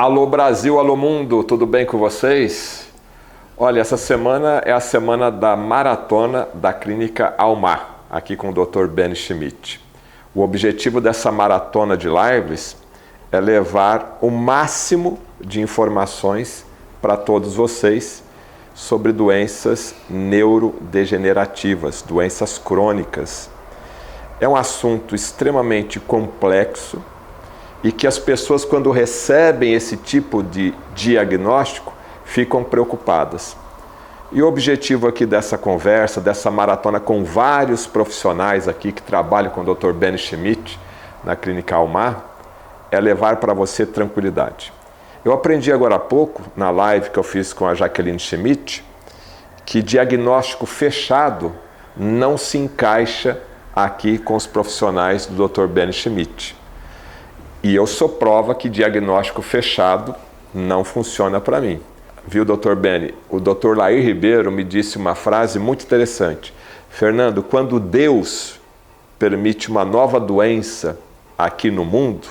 Alô Brasil, alô mundo, tudo bem com vocês? Olha, essa semana é a semana da maratona da Clínica Almar, aqui com o Dr. Benny Schmidt. O objetivo dessa maratona de lives é levar o máximo de informações para todos vocês sobre doenças neurodegenerativas, doenças crônicas. É um assunto extremamente complexo e que as pessoas, quando recebem esse tipo de diagnóstico, ficam preocupadas. E o objetivo aqui dessa conversa, dessa maratona com vários profissionais aqui que trabalham com o Dr. Benny Schmidt na Clínica Almar, é levar para você tranquilidade. Eu aprendi agora há pouco, na live que eu fiz com a Jaqueline Schmidt, que diagnóstico fechado não se encaixa aqui com os profissionais do Dr. Benny Schmidt. E eu sou prova que diagnóstico fechado não funciona para mim. Viu, Dr. Benny? O Dr. Lair Ribeiro me disse uma frase muito interessante. Fernando, quando Deus permite uma nova doença aqui no mundo,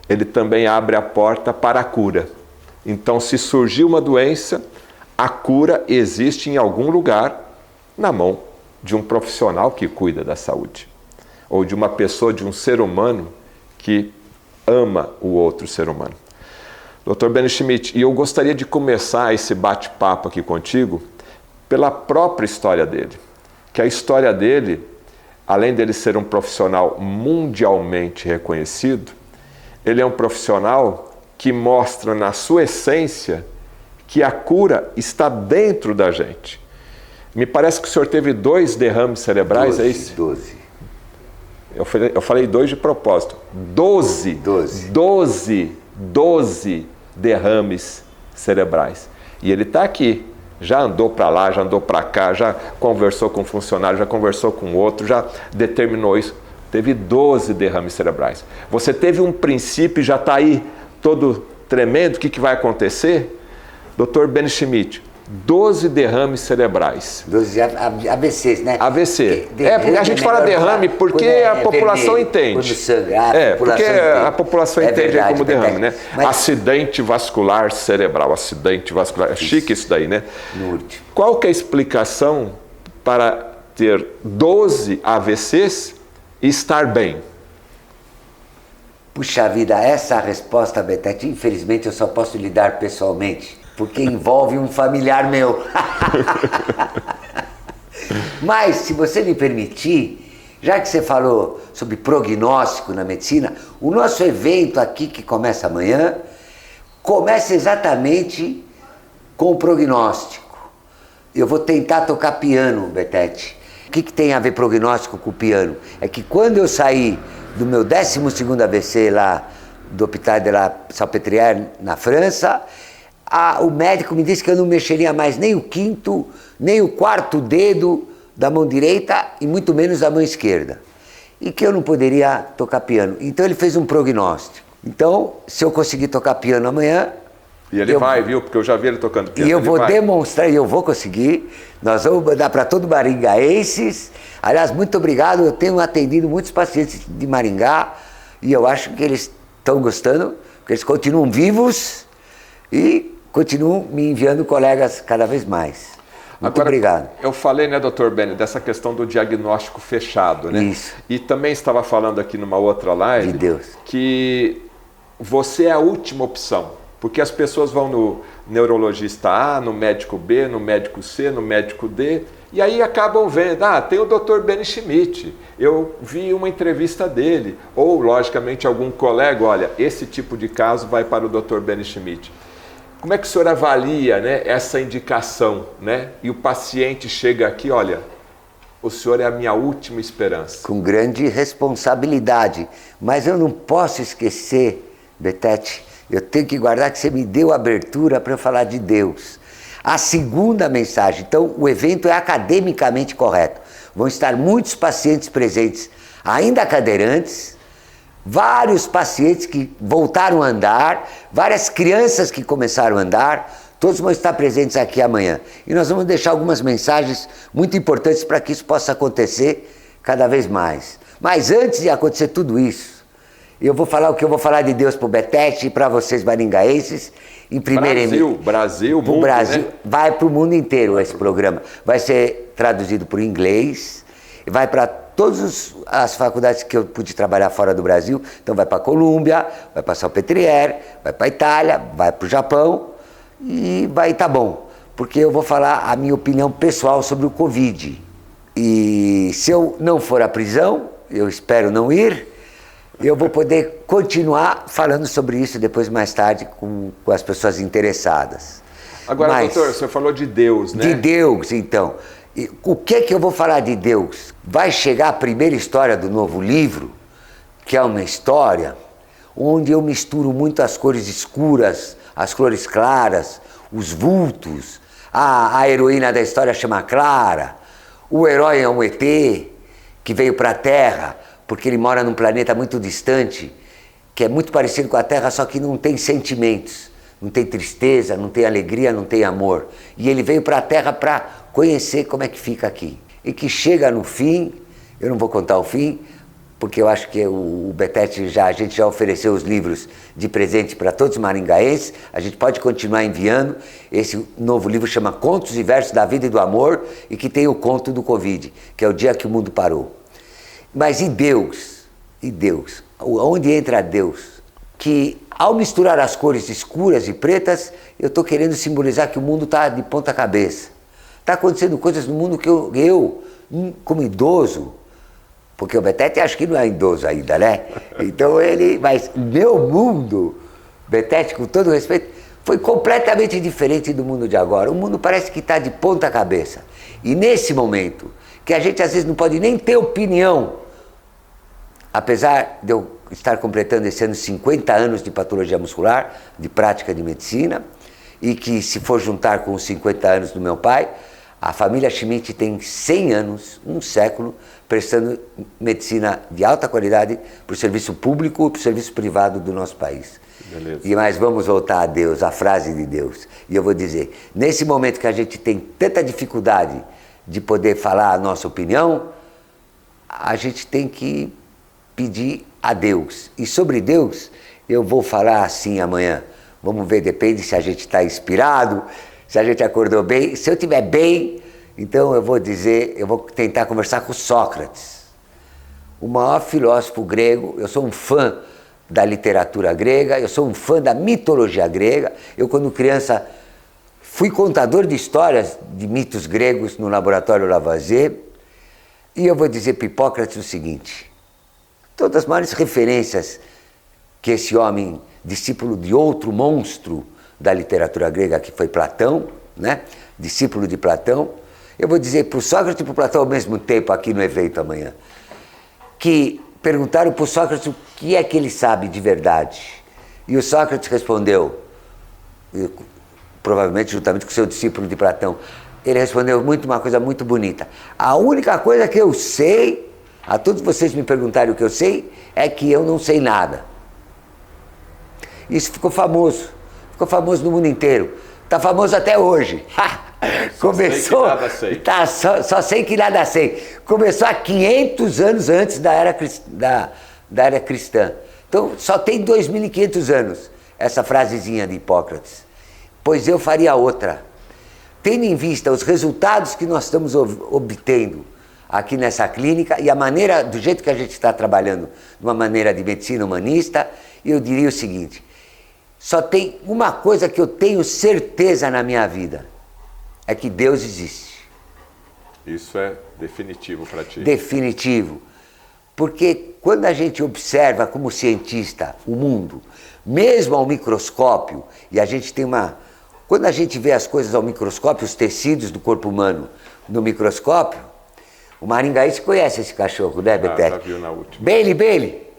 Ele também abre a porta para a cura. Então, se surgir uma doença, a cura existe em algum lugar na mão de um profissional que cuida da saúde. Ou de uma pessoa, de um ser humano que ama o outro ser humano. Dr. Benny Schmidt, e eu gostaria de começar esse bate-papo aqui contigo pela própria história dele. Que a história dele, além dele ser um profissional mundialmente reconhecido, ele é um profissional que mostra na sua essência que a cura está dentro da gente. Me parece que o senhor teve 2 derrames cerebrais, 12, é isso? 12. Eu falei 2 de propósito. 12 derrames cerebrais. E ele está aqui. Já andou para lá, já andou para cá, já conversou com um funcionário, já conversou com outro, já determinou isso. Teve 12 derrames cerebrais. Você teve um princípio e já está aí todo tremendo. O que vai acontecer? Dr. Benny Schmidt, 12 derrames cerebrais. 12 AVCs, né? AVC. Porque a gente fala derrame porque a população entende. Quando sangue, porque a população entende como derrame, né? Mas... Acidente vascular cerebral, acidente vascular. É chique isso daí, né? No último. Qual que é a explicação para ter 12 AVCs e estar bem? Puxa vida, essa resposta, Betete, infelizmente eu só posso lhe dar pessoalmente. Porque envolve um familiar meu. Mas, se você me permitir, já que você falou sobre prognóstico na medicina, o nosso evento aqui, que começa amanhã, começa exatamente com o prognóstico. Eu vou tentar tocar piano, Betete. O que tem a ver prognóstico com o piano? É que quando eu saí do meu 12º AVC lá do Hôpital de la Salpêtrière, na França, o médico me disse que eu não mexeria mais nem o 5º, nem o 4º dedo da mão direita e muito menos da mão esquerda. E que eu não poderia tocar piano. Então ele fez um prognóstico. Então, se eu conseguir tocar piano amanhã... E ele vai, viu? Porque eu já vi ele tocando piano. E eu vou demonstrar, e eu vou conseguir. Nós vamos dar para todo maringaenses. Aliás, muito obrigado. Eu tenho atendido muitos pacientes de Maringá e eu acho que eles estão gostando, porque eles continuam vivos e continuam me enviando colegas cada vez mais. Muito obrigado. Eu falei, né, Dr. Benny, dessa questão do diagnóstico fechado, né? Isso. E também estava falando aqui numa outra live de Deus, que você é a última opção, porque as pessoas vão no neurologista A, no médico B, no médico C, no médico D, e aí acabam vendo, tem o Dr. Benny Schmidt, eu vi uma entrevista dele, ou, logicamente, algum colega, olha, esse tipo de caso vai para o Dr. Benny Schmidt. Como é que o senhor avalia, né, essa indicação, né? E o paciente chega aqui, olha, o senhor é a minha última esperança. Com grande responsabilidade, mas eu não posso esquecer, Betete, eu tenho que guardar que você me deu abertura para eu falar de Deus. A segunda mensagem, então o evento é academicamente correto. Vão estar muitos pacientes presentes, ainda cadeirantes, vários pacientes que voltaram a andar, várias crianças que começaram a andar, todos vão estar presentes aqui amanhã. E nós vamos deixar algumas mensagens muito importantes para que isso possa acontecer cada vez mais. Mas antes de acontecer tudo isso, Eu vou falar o que eu vou falar de Deus pro Betete e para vocês maringaenses. Em primeira Brasil, mundo, Brasil, né? vai para o mundo inteiro esse programa. Vai ser traduzido para o inglês, vai para todas as faculdades que eu pude trabalhar fora do Brasil. Então vai para a Colômbia, vai para Salpêtrière, vai para a Itália, vai para o Japão e vai tá bom. Porque eu vou falar a minha opinião pessoal sobre o Covid. E se eu não for à prisão, eu espero não ir, eu vou poder continuar falando sobre isso depois, mais tarde, com as pessoas interessadas. Agora, doutor, você falou de Deus, né? De Deus, então. E o que eu vou falar de Deus? Vai chegar a primeira história do novo livro, que é uma história onde eu misturo muito as cores escuras, as cores claras, os vultos. A heroína da história chama Clara. O herói é um ET que veio para a Terra, porque ele mora num planeta muito distante, que é muito parecido com a Terra, só que não tem sentimentos, não tem tristeza, não tem alegria, não tem amor. E ele veio para a Terra para conhecer como é que fica aqui. E que chega no fim, eu não vou contar o fim, porque eu acho que o Betete a gente já ofereceu os livros de presente para todos os maringaenses, a gente pode continuar enviando. Esse novo livro chama Contos e Versos da Vida e do Amor, e que tem o conto do Covid, que é o dia que o mundo parou. Mas e Deus? E Deus? Onde entra Deus? Que ao misturar as cores escuras e pretas, eu estou querendo simbolizar que o mundo está de ponta cabeça. Está acontecendo coisas no mundo que eu, como idoso, porque o Betete acho que não é idoso ainda, né? Então mas meu mundo, Betete, com todo respeito, foi completamente diferente do mundo de agora. O mundo parece que está de ponta cabeça. E nesse momento, que a gente às vezes não pode nem ter opinião, apesar de eu estar completando esse ano 50 anos de patologia muscular, de prática de medicina, e que se for juntar com os 50 anos do meu pai, a família Schmidt tem 100 anos, um século, prestando medicina de alta qualidade para o serviço público e para o serviço privado do nosso país. Beleza. E mas vamos voltar a Deus, a frase de Deus. E eu vou dizer, nesse momento que a gente tem tanta dificuldade de poder falar a nossa opinião, a gente tem que pedir a Deus. E sobre Deus, eu vou falar assim amanhã. Vamos ver, depende se a gente está inspirado, se a gente acordou bem. Se eu estiver bem, então eu vou tentar conversar com Sócrates, o maior filósofo grego. Eu sou um fã da literatura grega, eu sou um fã da mitologia grega. Eu, quando criança, fui contador de histórias de mitos gregos no laboratório Lavoisier. E eu vou dizer para Hipócrates o seguinte: todas as maiores referências que esse homem, discípulo de outro monstro da literatura grega, que foi Platão, né? Discípulo de Platão, eu vou dizer para o Sócrates e para o Platão ao mesmo tempo aqui no evento amanhã, que perguntaram para o Sócrates o que é que ele sabe de verdade. E o Sócrates respondeu, provavelmente juntamente com o seu discípulo de Platão, ele respondeu uma coisa muito bonita: a única coisa que eu sei, a todos vocês me perguntarem o que eu sei, é que eu não sei nada. Isso ficou famoso no mundo inteiro, está famoso até hoje. Começou, só sei que nada sei. Começou há 500 anos antes da era cristã. Então só tem 2.500 anos essa frasezinha de Hipócrates. Pois eu faria outra. Tendo em vista os resultados que nós estamos obtendo aqui nessa clínica e a maneira, do jeito que a gente está trabalhando, de uma maneira de medicina humanista, eu diria o seguinte: só tem uma coisa que eu tenho certeza na minha vida, é que Deus existe. Isso é definitivo para ti? Definitivo. Porque quando a gente observa como cientista o mundo, mesmo ao microscópio, e a gente tem quando a gente vê as coisas ao microscópio, os tecidos do corpo humano no microscópio, o maringaense conhece esse cachorro, né, Betete? Já viu na última. Bailey!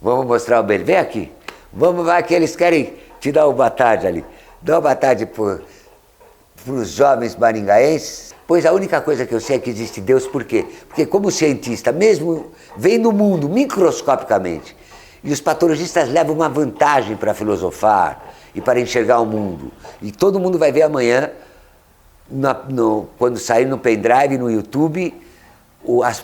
Vamos mostrar o Bailey. Vem aqui. Vamos lá que eles querem te dar uma boa tarde ali. Dá uma boa tarde para os jovens maringaenses. Pois a única coisa que eu sei é que existe Deus. Por quê? Porque como cientista, mesmo vendo o mundo microscopicamente, e os patologistas levam uma vantagem para filosofar e para enxergar o mundo. E todo mundo vai ver amanhã, quando sair no pendrive, no YouTube,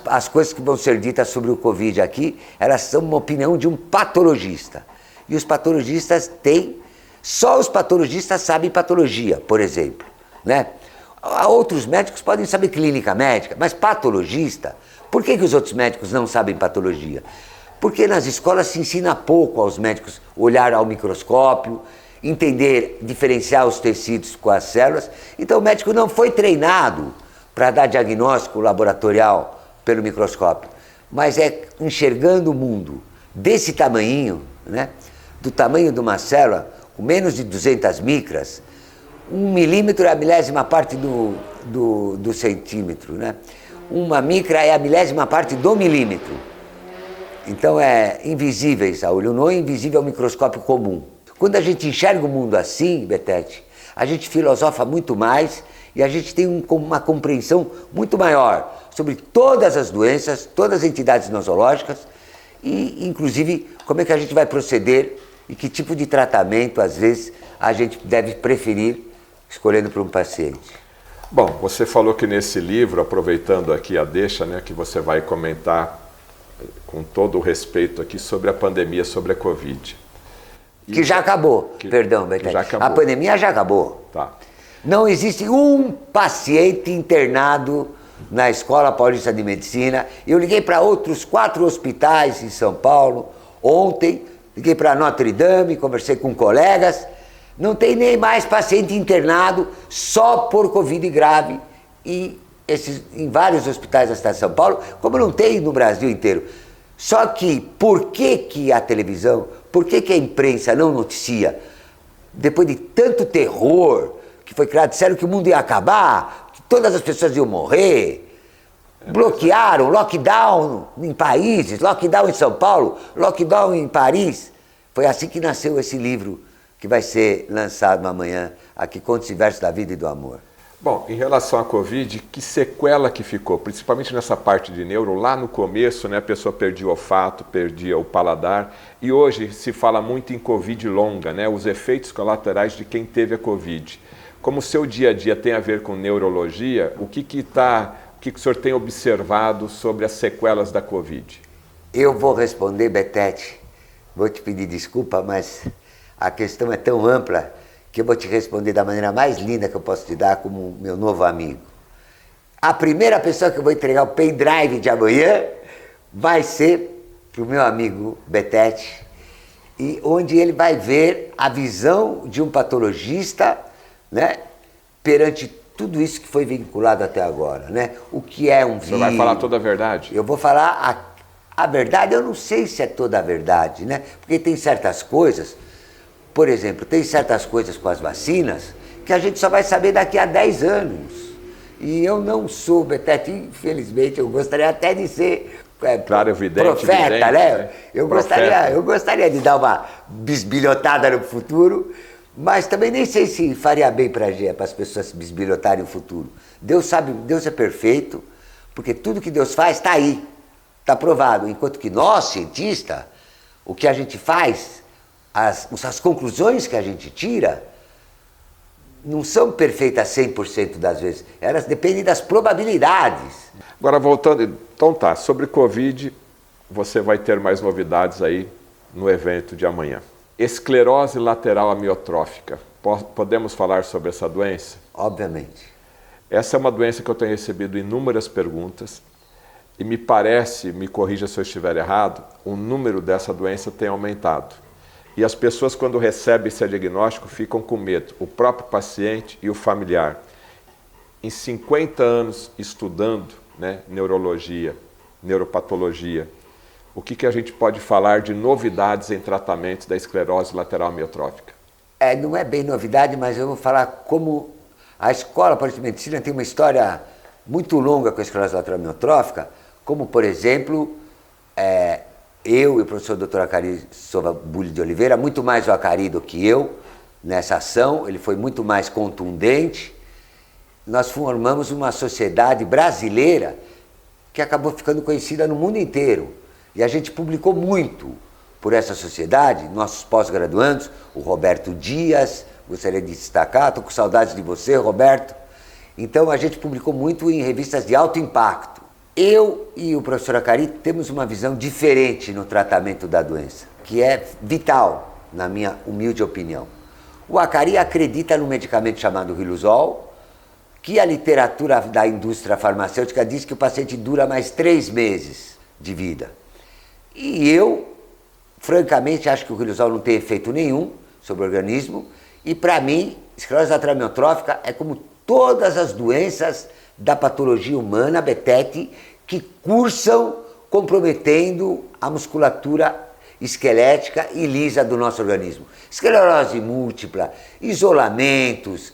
as coisas que vão ser ditas sobre o Covid aqui, elas são uma opinião de um patologista. E os patologistas têm... Só os patologistas sabem patologia, por exemplo, né? Outros médicos podem saber clínica médica, mas patologista... Por que os outros médicos não sabem patologia? Porque nas escolas se ensina pouco aos médicos olhar ao microscópio, entender, diferenciar os tecidos com as células. Então o médico não foi treinado para dar diagnóstico laboratorial pelo microscópio, mas é enxergando o mundo desse tamanhinho, né? Do tamanho de uma célula, com menos de 200 micras, 1 milímetro é a milésima parte do centímetro, né? 1 micra é a milésima parte do milímetro. Então é invisíveis a olho nu e invisível ao microscópio comum. Quando a gente enxerga o mundo assim, Betete, a gente filosofa muito mais e a gente tem uma compreensão muito maior sobre todas as doenças, todas as entidades nosológicas e, inclusive, como é que a gente vai proceder e que tipo de tratamento, às vezes, a gente deve preferir escolhendo para um paciente. Bom, você falou que nesse livro, aproveitando aqui a deixa, né, que você vai comentar com todo o respeito aqui sobre a pandemia, sobre a Covid. Que já acabou, perdão, Betete. A pandemia já acabou. Tá. Não existe um paciente internado na Escola Paulista de Medicina. Eu liguei para outros 4 hospitais em São Paulo ontem, liguei para Notre Dame, conversei com colegas. Não tem nem mais paciente internado só por Covid grave e em vários hospitais da cidade de São Paulo, como não tem no Brasil inteiro. Só que, por que a televisão, por que a imprensa não noticia? Depois de tanto terror que foi criado, disseram que o mundo ia acabar, que todas as pessoas iam morrer, bloquearam, lockdown em países, lockdown em São Paulo, lockdown em Paris. Foi assim que nasceu esse livro, que vai ser lançado amanhã, aqui, Contos e Versos da Vida e do Amor. Bom, em relação à Covid, que sequela que ficou, principalmente nessa parte de neuro, lá no começo, né, a pessoa perdia o olfato, perdia o paladar, e hoje se fala muito em Covid longa, né, os efeitos colaterais de quem teve a Covid. Como o seu dia a dia tem a ver com neurologia, o que o senhor tem observado sobre as sequelas da Covid? Eu vou responder, Betete, vou te pedir desculpa, mas a questão é tão ampla que eu vou te responder da maneira mais linda que eu posso te dar como meu novo amigo. A primeira pessoa que eu vou entregar o pendrive de amanhã vai ser para o meu amigo Betete, e onde ele vai ver a visão de um patologista, né, perante tudo isso que foi vinculado até agora, né? O que é um vírus? Você vai falar toda a verdade? Eu vou falar a verdade, eu não sei se é toda a verdade, né? Porque tem certas coisas, por exemplo, tem certas coisas com as vacinas que a gente só vai saber daqui a 10 anos. E eu não sou, Betete, infelizmente, eu gostaria até de ser claro, evidente, profeta, evidente, né? Eu profeta. gostaria de dar uma bisbilhotada no futuro, mas também nem sei se faria bem para as pessoas se bisbilhotarem no futuro. Deus sabe, Deus é perfeito, porque tudo que Deus faz está aí, está provado. Enquanto que nós, cientistas, o que a gente faz, as conclusões que a gente tira, não são perfeitas 100% das vezes. Elas dependem das probabilidades. Agora, voltando, então tá, sobre Covid, você vai ter mais novidades aí no evento de amanhã. Esclerose lateral amiotrófica. Podemos falar sobre essa doença? Obviamente. Essa é uma doença que eu tenho recebido inúmeras perguntas e me parece, me corrija se eu estiver errado, o número dessa doença tem aumentado. E as pessoas, quando recebem esse diagnóstico, ficam com medo, o próprio paciente e o familiar. Em 50 anos estudando, né, neurologia, neuropatologia, o que a gente pode falar de novidades em tratamentos da esclerose lateral amiotrófica? Não é bem novidade, mas eu vou falar como a Escola Paulista de Medicina tem uma história muito longa com a esclerose lateral amiotrófica, como, por exemplo, eu e o professor Dr. Acari Silva Bulli de Oliveira, muito mais o Acari do que eu, nessa ação, ele foi muito mais contundente. Nós formamos uma sociedade brasileira que acabou ficando conhecida no mundo inteiro. E a gente publicou muito por essa sociedade, nossos pós-graduandos, o Roberto Dias, gostaria de destacar, estou com saudades de você, Roberto. Então a gente publicou muito em revistas de alto impacto. Eu e o professor Acari temos uma visão diferente no tratamento da doença, que é vital, na minha humilde opinião. O Acari acredita num medicamento chamado Riluzol, que a literatura da indústria farmacêutica diz que o paciente dura mais 3 meses de vida. E eu, francamente, acho que o Riluzol não tem efeito nenhum sobre o organismo, e para mim, esclerose lateral amiotrófica é como todas as doenças da patologia humana, Betete, que cursam comprometendo a musculatura esquelética e lisa do nosso organismo. Esclerose múltipla, isolamentos,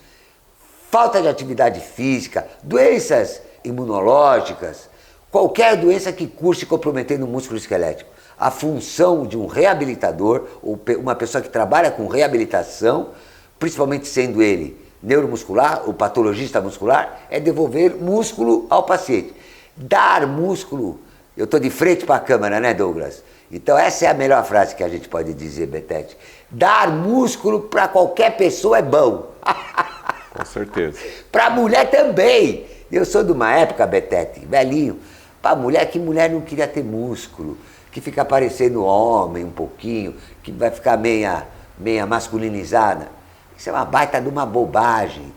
falta de atividade física, doenças imunológicas, qualquer doença que curse comprometendo o músculo esquelético. A função de um reabilitador, ou uma pessoa que trabalha com reabilitação, principalmente sendo ele neuromuscular, o patologista muscular, é devolver músculo ao paciente. Dar músculo, eu estou de frente para a câmera, né, Douglas? Então essa é a melhor frase que a gente pode dizer, Betete. Dar músculo para qualquer pessoa é bom. Com certeza. Para a mulher também. Eu sou de uma época, Betete, velhinho, para mulher, que mulher não queria ter músculo, que fica parecendo homem um pouquinho, que vai ficar meia masculinizada. Isso é uma baita de uma bobagem.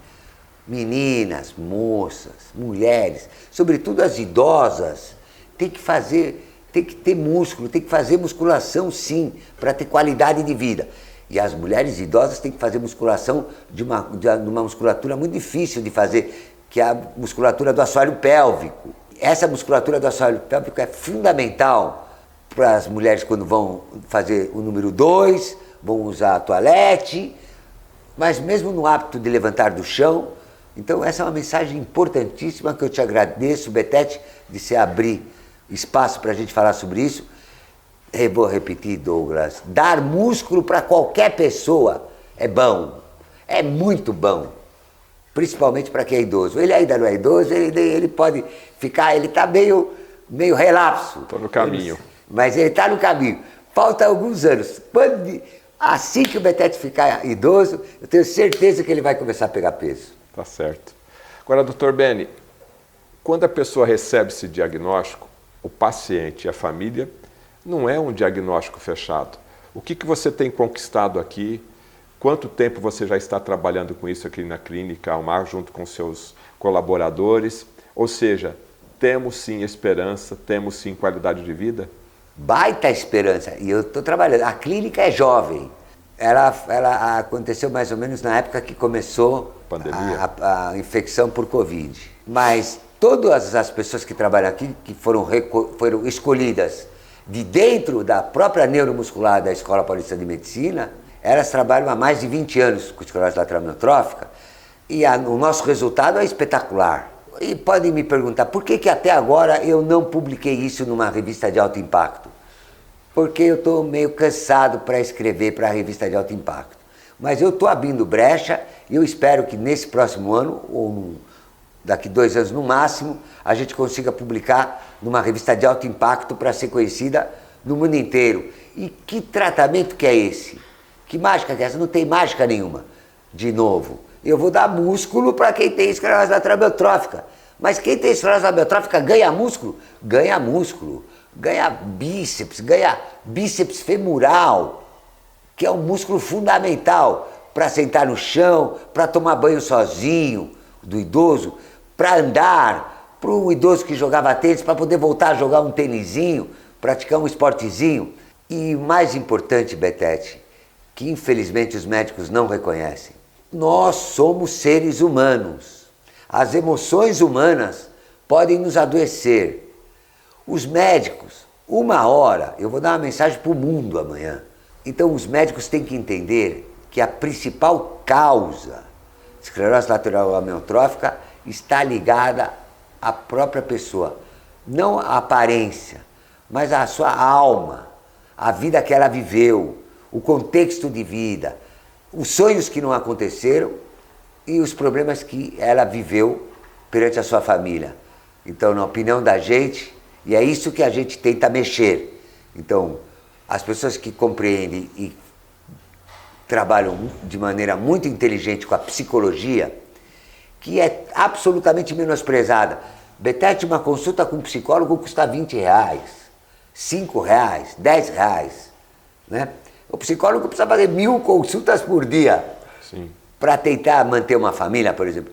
Meninas, moças, mulheres, sobretudo as idosas, tem que ter músculo, tem que fazer musculação sim, para ter qualidade de vida. E as mulheres idosas têm que fazer musculação de uma musculatura muito difícil de fazer, que é a musculatura do assoalho pélvico. Essa musculatura do assoalho pélvico é fundamental para as mulheres quando vão fazer o número 2, vão usar a toalete, mas mesmo no hábito de levantar do chão. Então essa é uma mensagem importantíssima que eu te agradeço, Betete, de você abrir espaço para a gente falar sobre isso. Eu vou repetir, Douglas, dar músculo para qualquer pessoa é bom, é muito bom, principalmente para quem é idoso. Ele ainda não é idoso, ele pode ficar, ele está meio relapso. Estou no caminho. Mas ele está no caminho. Falta alguns anos. Assim que o Betete ficar idoso, eu tenho certeza que ele vai começar a pegar peso. Tá certo. Agora, doutor Beni, quando a pessoa recebe esse diagnóstico, o paciente e a família, não é um diagnóstico fechado. O que você tem conquistado aqui? Quanto tempo você já está trabalhando com isso aqui na Clínica Almar, junto com seus colaboradores? Ou seja, temos sim esperança, temos sim qualidade de vida? Baita esperança. E eu estou trabalhando. A clínica é jovem. Ela aconteceu mais ou menos na época que começou a infecção por Covid. Mas todas as pessoas que trabalham aqui, que foram escolhidas de dentro da própria neuromuscular da Escola Paulista de Medicina, elas trabalham há mais de 20 anos com esclerose lateral amiotrófica e o nosso resultado é espetacular. E podem me perguntar, por que até agora eu não publiquei isso numa revista de alto impacto? Porque eu estou meio cansado para escrever para a revista de alto impacto. Mas eu estou abrindo brecha e eu espero que nesse próximo ano, ou daqui 2 anos no máximo, a gente consiga publicar numa revista de alto impacto para ser conhecida no mundo inteiro. E que tratamento que é esse? Que mágica que é essa? Não tem mágica nenhuma. De novo, eu vou dar músculo para quem tem esclerose lateral amiotrófica. Mas quem tem esclerose amiotrófica ganha músculo? Ganha músculo. Ganha bíceps femoral, que é um músculo fundamental para sentar no chão, para tomar banho sozinho, do idoso, para andar, para o idoso que jogava tênis, para poder voltar a jogar um tênisinho, praticar um esportezinho. E o mais importante, Betete, que infelizmente os médicos não reconhecem, nós somos seres humanos. As emoções humanas podem nos adoecer. Os médicos, uma hora, eu vou dar uma mensagem para o mundo amanhã. Então os médicos têm que entender que a principal causa de esclerose lateral amiotrófica está ligada à própria pessoa. Não à aparência, mas à sua alma, a vida que ela viveu, o contexto de vida, os sonhos que não aconteceram e os problemas que ela viveu perante a sua família. Então, na opinião da gente, e é isso que a gente tenta mexer. Então, as pessoas que compreendem e trabalham de maneira muito inteligente com a psicologia, que é absolutamente menosprezada. Betete, uma consulta com um psicólogo custa R$20, R$5, R$10, né? O psicólogo precisa fazer 1000 consultas por dia para tentar manter uma família, por exemplo.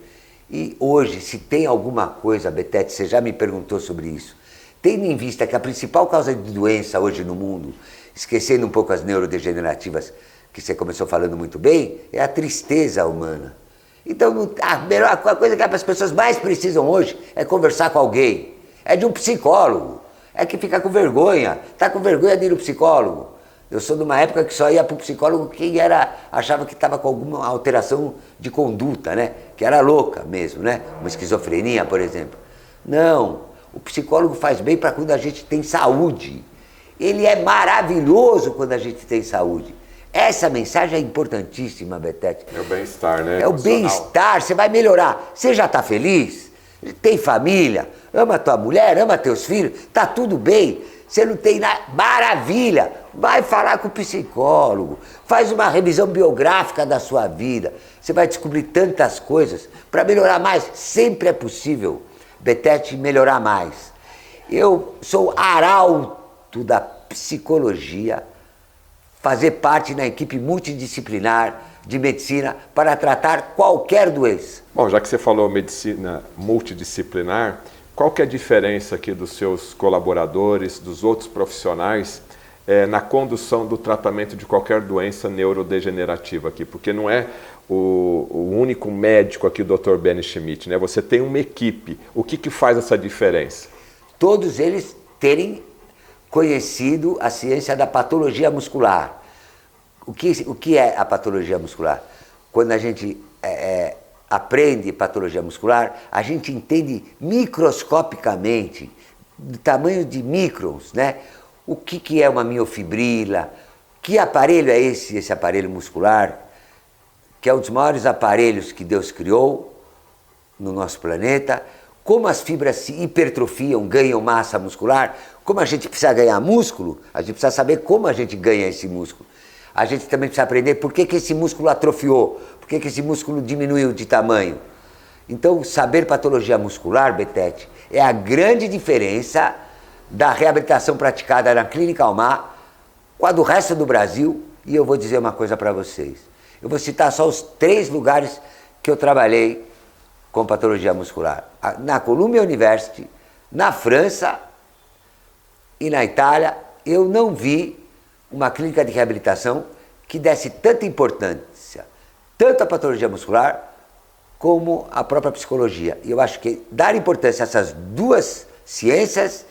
E hoje, se tem alguma coisa, Betete, você já me perguntou sobre isso, tendo em vista que a principal causa de doença hoje no mundo, esquecendo um pouco as neurodegenerativas, que você começou falando muito bem, é a tristeza humana. Então, a melhor coisa que as pessoas mais precisam hoje é conversar com alguém. É de um psicólogo. É que fica com vergonha. Está com vergonha de ir no psicólogo. Eu sou de uma época que só ia para o psicólogo quem achava que estava com alguma alteração de conduta, né? Que era louca mesmo, né? Uma esquizofrenia, por exemplo. Não. O psicólogo faz bem para quando a gente tem saúde. Ele é maravilhoso quando a gente tem saúde. Essa mensagem é importantíssima, Betete. É o bem-estar, né? É o bem-estar, você vai melhorar. Você já está feliz? Tem família? Ama tua mulher? Ama teus filhos? Tá tudo bem? Você não tem nada? Maravilha! Vai falar com o psicólogo. Faz uma revisão biográfica da sua vida. Você vai descobrir tantas coisas. Para melhorar mais, sempre é possível, Betete, melhorar mais. Eu sou arauto da psicologia, fazer parte da equipe multidisciplinar de medicina para tratar qualquer doença. Bom, já que você falou medicina multidisciplinar, qual que é a diferença aqui dos seus colaboradores, dos outros profissionais, na condução do tratamento de qualquer doença neurodegenerativa aqui? Porque não é o único médico aqui, o Dr. Benny Schmidt, né? Você tem uma equipe. O que faz essa diferença? Todos eles terem conhecido a ciência da patologia muscular. O que é a patologia muscular? Quando a gente aprende patologia muscular, a gente entende microscopicamente, do tamanho de microns, né? O que é uma miofibrila, que aparelho é esse aparelho muscular, que é um dos maiores aparelhos que Deus criou no nosso planeta, como as fibras se hipertrofiam, ganham massa muscular, como a gente precisa ganhar músculo, a gente precisa saber como a gente ganha esse músculo. A gente também precisa aprender por que esse músculo atrofiou, por que esse músculo diminuiu de tamanho. Então, saber patologia muscular, Betete, é a grande diferença da reabilitação praticada na Clínica Almar com a do resto do Brasil. E eu vou dizer uma coisa para vocês. Eu vou citar só os 3 lugares que eu trabalhei com patologia muscular. Na Columbia University, na França e na Itália, eu não vi uma clínica de reabilitação que desse tanta importância, tanto à patologia muscular, como à própria psicologia. E eu acho que dar importância a essas duas ciências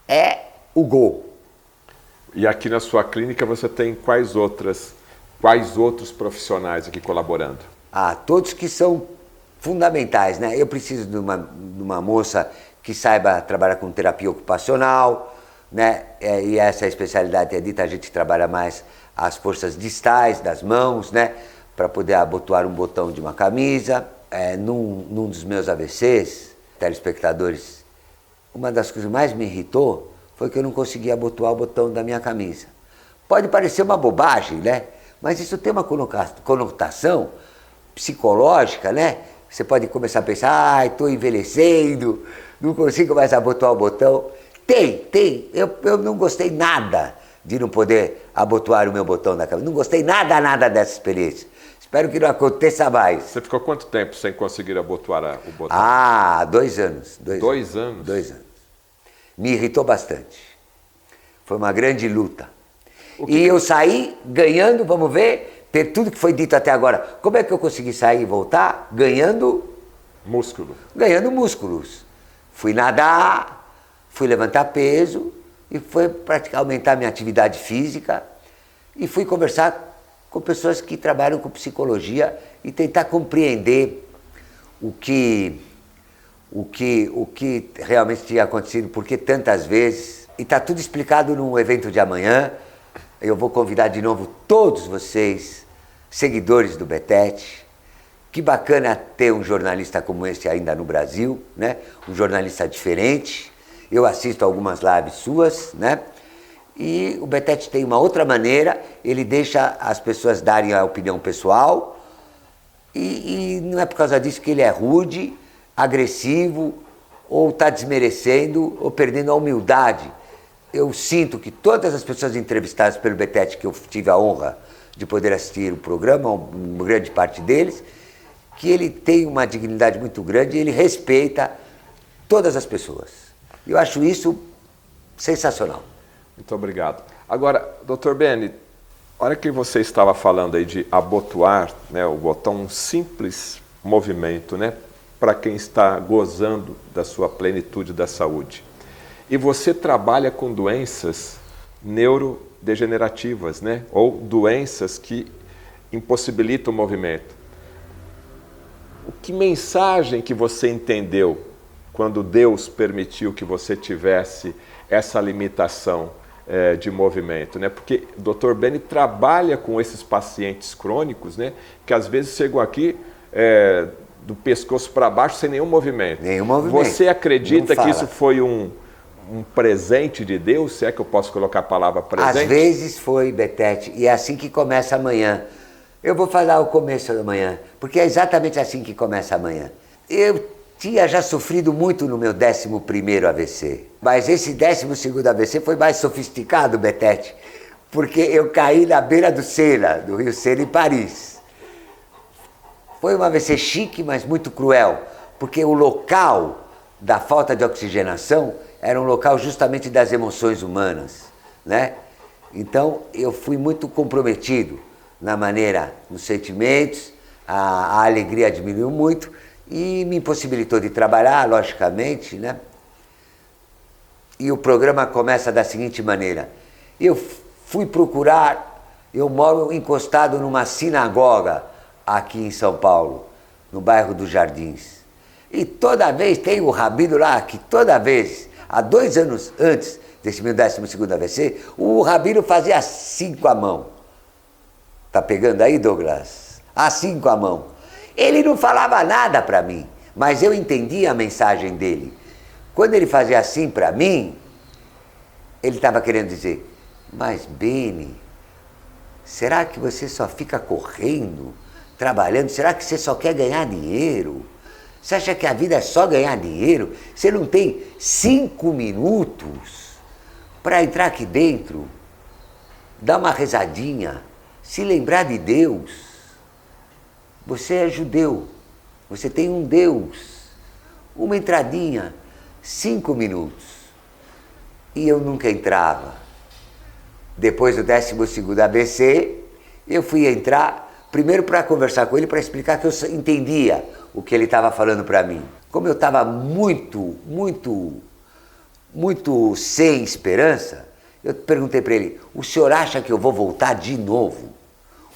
é o gol. E aqui na sua clínica você tem quais outros profissionais aqui colaborando? Todos que são fundamentais, né? Eu preciso de uma moça que saiba trabalhar com terapia ocupacional, né? E essa especialidade é dita, a gente trabalha mais as forças distais das mãos, né? Para poder abotoar um botão de uma camisa. Num dos meus AVCs, telespectadores, uma das coisas que mais me irritou foi que eu não conseguia abotoar o botão da minha camisa. Pode parecer uma bobagem, né? Mas isso tem uma conotação psicológica, né? Você pode começar a pensar, estou envelhecendo, não consigo mais abotoar o botão. Tem. Eu não gostei nada de não poder abotoar o meu botão da camisa. Não gostei nada dessa experiência. Espero que não aconteça mais. Você ficou quanto tempo sem conseguir abotoar o botão? 2 anos. 2 anos? 2 anos. Me irritou bastante. Foi uma grande luta. Eu saí ganhando, vamos ver, ter tudo que foi dito até agora. Como é que eu consegui sair e voltar? Ganhando músculo. Ganhando músculos. Fui nadar, fui levantar peso e fui praticar, aumentar minha atividade física e fui conversar com pessoas que trabalham com psicologia e tentar compreender o que realmente tinha acontecido, porque tantas vezes. E está tudo explicado no evento de amanhã. Eu vou convidar de novo todos vocês, seguidores do Betete. Que bacana ter um jornalista como esse ainda no Brasil, né? Um jornalista diferente. Eu assisto algumas lives suas, né? E o Betete tem uma outra maneira, ele deixa as pessoas darem a opinião pessoal e não é por causa disso que ele é rude, agressivo ou está desmerecendo, ou perdendo a humildade. Eu sinto que todas as pessoas entrevistadas pelo Betete, que eu tive a honra de poder assistir o programa, uma grande parte deles, que ele tem uma dignidade muito grande e ele respeita todas as pessoas. Eu acho isso sensacional. Muito obrigado. Agora, Dr. Beni, a hora que você estava falando aí de abotoar, né, o botão, um simples movimento, né, para quem está gozando da sua plenitude da saúde. E você trabalha com doenças neurodegenerativas, né, ou doenças que impossibilitam o movimento. Que mensagem que você entendeu quando Deus permitiu que você tivesse essa limitação de movimento, né? Porque o Dr. Beni trabalha com esses pacientes crônicos, né? Que às vezes chegam aqui do pescoço para baixo sem nenhum movimento. Nenhum movimento. Você acredita que isso foi um presente de Deus? Se é que eu posso colocar a palavra presente? Às vezes foi, Betete, e é assim que começa amanhã. Eu vou falar o começo da manhã, porque é exatamente assim que começa amanhã. Eu tinha já sofrido muito no meu 11º AVC, mas esse 12º AVC foi mais sofisticado, Betete, porque eu caí na beira do Sena, do Rio Sena, em Paris. Foi um AVC chique, mas muito cruel, porque o local da falta de oxigenação era um local justamente das emoções humanas, né? Então eu fui muito comprometido na maneira, nos sentimentos, a alegria diminuiu muito e me impossibilitou de trabalhar, logicamente, né? E o programa começa da seguinte maneira: eu fui procurar, eu moro encostado numa sinagoga aqui em São Paulo, no bairro dos Jardins. E toda vez tem o rabino lá, que toda vez, há 2 anos antes desse meu 12º AVC, o rabino fazia assim com a mão. Tá pegando aí, Douglas? Assim com a mão. Ele não falava nada para mim, mas eu entendia a mensagem dele. Quando ele fazia assim para mim, ele estava querendo dizer: mas Beni, será que você só fica correndo, trabalhando? Será que você só quer ganhar dinheiro? Você acha que a vida é só ganhar dinheiro? Você não tem 5 minutos para entrar aqui dentro, dar uma rezadinha, se lembrar de Deus? Você é judeu, você tem um Deus, uma entradinha, 5 minutos. E eu nunca entrava. Depois do 12º AVC, eu fui entrar, primeiro para conversar com ele, para explicar que eu entendia o que ele estava falando para mim. Como eu estava muito sem esperança, eu perguntei para ele: o senhor acha que eu vou voltar de novo?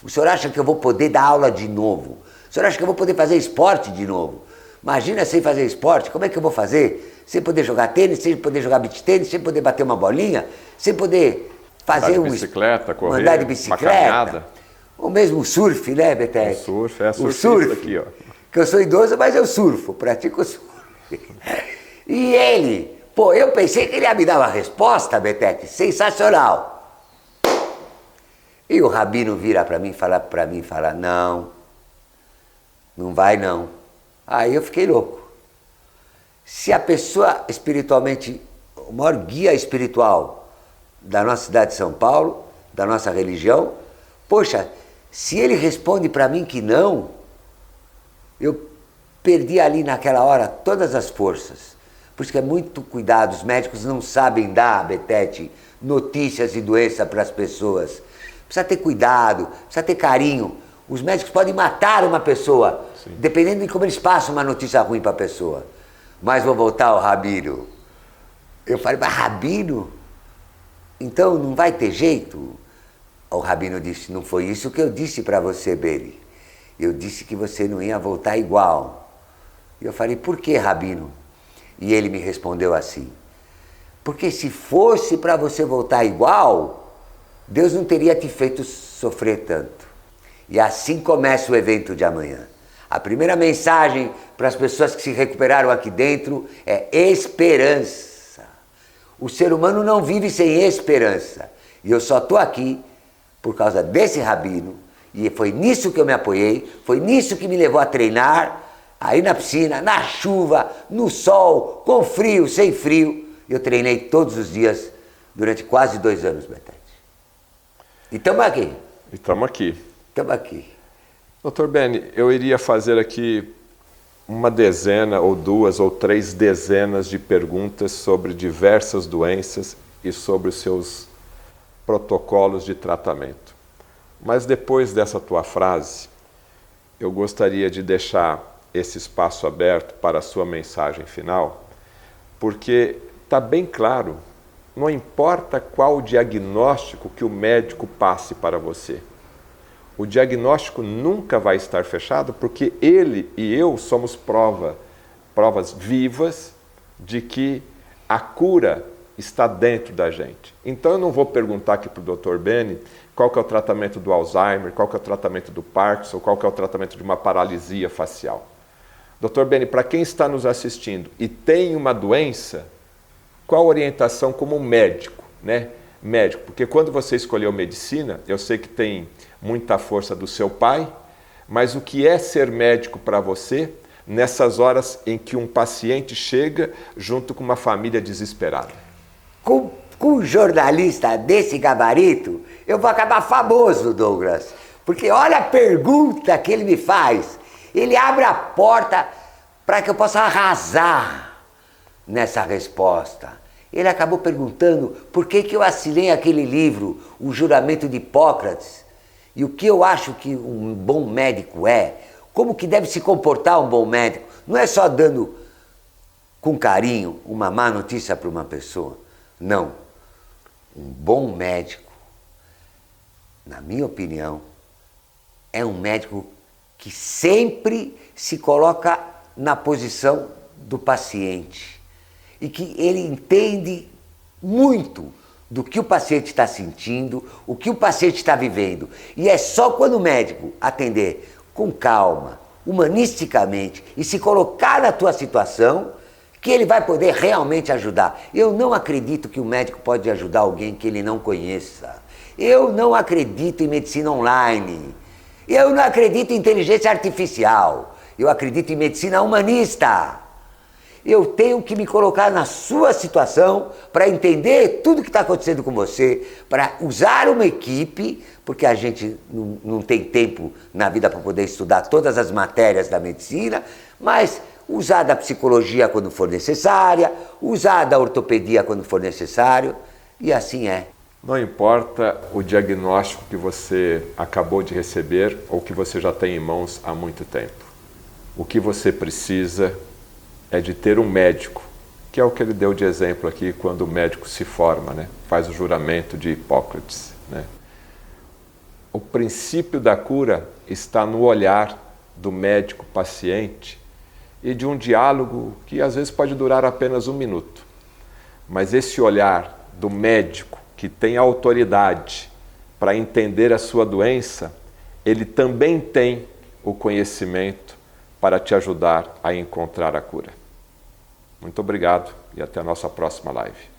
O senhor acha que eu vou poder dar aula de novo? O senhor acha que eu vou poder fazer esporte de novo? Imagina sem fazer esporte, como é que eu vou fazer? Sem poder jogar tênis, sem poder jogar beach tênis, sem poder bater uma bolinha, sem poder fazer andar de bicicleta, correr, andar de bicicleta, ou mesmo surf, né, Betete? O surf, surf aqui, ó. Que eu sou idoso, mas eu surfo, pratico surf. E ele, eu pensei que ele ia me dar uma resposta, Betete, sensacional. E o rabino vira para mim e fala: não, não vai não. Aí eu fiquei louco. Se a pessoa espiritualmente, o maior guia espiritual da nossa cidade de São Paulo, da nossa religião, poxa, se ele responde para mim que não, eu perdi ali naquela hora todas as forças. Por isso que é muito cuidado, os médicos não sabem dar, Betete, notícias de doença para as pessoas. Precisa ter cuidado, precisa ter carinho. Os médicos podem matar uma pessoa, sim, dependendo de como eles passam uma notícia ruim para a pessoa. Mas vou voltar ao rabino. Eu falei: mas rabino? Então não vai ter jeito? O rabino disse: não foi isso que eu disse para você, Beni. Eu disse que você não ia voltar igual. E eu falei: por que, rabino? E ele me respondeu assim: porque se fosse para você voltar igual, Deus não teria te feito sofrer tanto. E assim começa o evento de amanhã. A primeira mensagem para as pessoas que se recuperaram aqui dentro é esperança. O ser humano não vive sem esperança. E eu só estou aqui por causa desse rabino. E foi nisso que eu me apoiei, foi nisso que me levou a treinar Aí na piscina, na chuva, no sol, com frio, sem frio, eu treinei todos os dias durante quase 2 anos, Betete. E estamos aqui. E estamos aqui. Estamos aqui. Dr. Beni, eu iria fazer aqui uma dezena, ou 2 ou 3 dezenas de perguntas sobre diversas doenças e sobre os seus protocolos de tratamento. Mas depois dessa tua frase, eu gostaria de deixar esse espaço aberto para a sua mensagem final, porque está bem claro, não importa qual o diagnóstico que o médico passe para você. O diagnóstico nunca vai estar fechado, porque ele e eu somos provas vivas de que a cura está dentro da gente. Então eu não vou perguntar aqui para o Dr. Beni qual que é o tratamento do Alzheimer, qual que é o tratamento do Parkinson, qual que é o tratamento de uma paralisia facial. Dr. Beni, para quem está nos assistindo e tem uma doença, qual a orientação como médico, né? Médico, porque quando você escolheu medicina, eu sei que tem muita força do seu pai, mas o que é ser médico para você nessas horas em que um paciente chega junto com uma família desesperada? Com um jornalista desse gabarito, eu vou acabar famoso, Douglas. Porque olha a pergunta que ele me faz. Ele abre a porta para que eu possa arrasar nessa resposta. Ele acabou perguntando por que eu assinei aquele livro, O Juramento de Hipócrates, e o que eu acho que um bom médico é, como que deve se comportar um bom médico. Não é só dando com carinho uma má notícia para uma pessoa. Não. Um bom médico, na minha opinião, é um médico que sempre se coloca na posição do paciente e que ele entende muito do que o paciente está sentindo, o que o paciente está vivendo. E é só quando o médico atender com calma, humanisticamente e se colocar na tua situação que ele vai poder realmente ajudar. Eu não acredito que o médico pode ajudar alguém que ele não conheça. Eu não acredito em medicina online. Eu não acredito em inteligência artificial. Eu acredito em medicina humanista. Eu tenho que me colocar na sua situação para entender tudo que está acontecendo com você, para usar uma equipe, porque a gente não tem tempo na vida para poder estudar todas as matérias da medicina, mas usar da psicologia quando for necessária, usar da ortopedia quando for necessário, e assim é. Não importa o diagnóstico que você acabou de receber ou que você já tem em mãos há muito tempo. O que você precisa é de ter um médico, que é o que ele deu de exemplo aqui quando o médico se forma, né? Faz o juramento de Hipócrates, né? O princípio da cura está no olhar do médico-paciente e de um diálogo que às vezes pode durar apenas 1 minuto. Mas esse olhar do médico que tem autoridade para entender a sua doença, ele também tem o conhecimento para te ajudar a encontrar a cura. Muito obrigado e até a nossa próxima live.